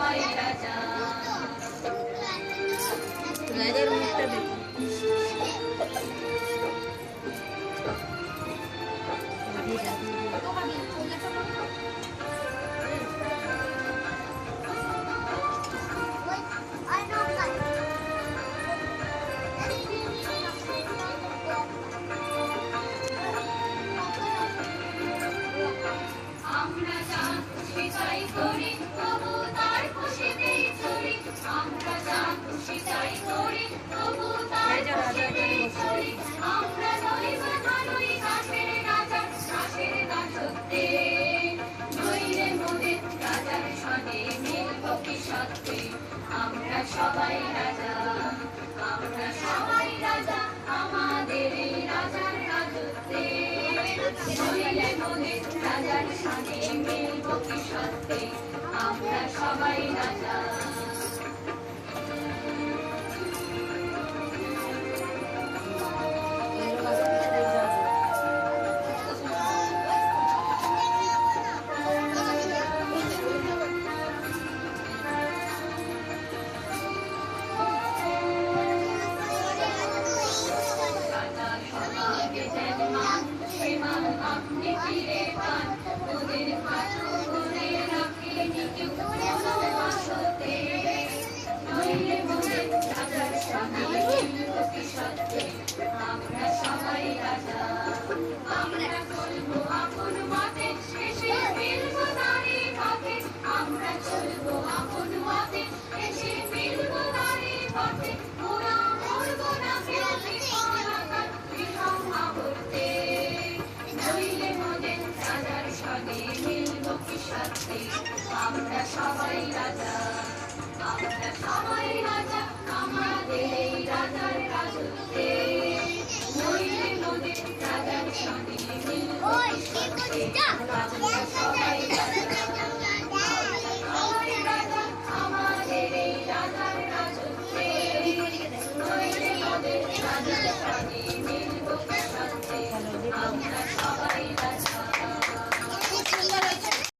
সবাই রাজা। রাজার মুখটা দেখো। আমরা যা খুশি তাই করি, তবু তার খুশিতেই চলি। আমরা যা খুশি তাই করি, তবু তার খুশিতেই চলি। আমরা নই বাঁধানোই দাসের রাজা, দাসের দাসত্বে। নইলে মোদের রাজার সনে মিলব কি সত্যি? আমরা সবাই রাজা, আমরা সবাই রাজা, আমাদের এই রাজার রাজত্বে। নইলে মোদের রাজার সনে মিলব কি সত্যি? আমরা সবাই রাজা। রাজা সবাইকে দেন মান, সে মান আপনি ফিরে পান। ওদের ভালো করে রাখেনি কেউ কোনো বাসতে। নইলে মোদের রাজার সনে মিলব কি সত্যি? আমরা সবাই রাজা। আমরা চলবো আপন মতে, এসে মিলব তারই পথে। আমরা চলবো আপন মতে, এসে মিলব তারই পথে। ওরা মরব না কেউ বিফলতার বিসম্মা করতে। নইলে মোদের রাজার সনে মিলব কি সত্যি? আমরা সবাই রাজা, আমরা সবাই রাজা, আমাদের এই রাজার রাজত্বে। নইলে মোদের রাজার সনে মিলব কি সত্যি? আমরা সবাই রাজা, সবাই রাজা, আমাদের এই রাজার রাজত্বে। নইলে মোদের রাজার সনে মিলব কি সত্যি? আমরা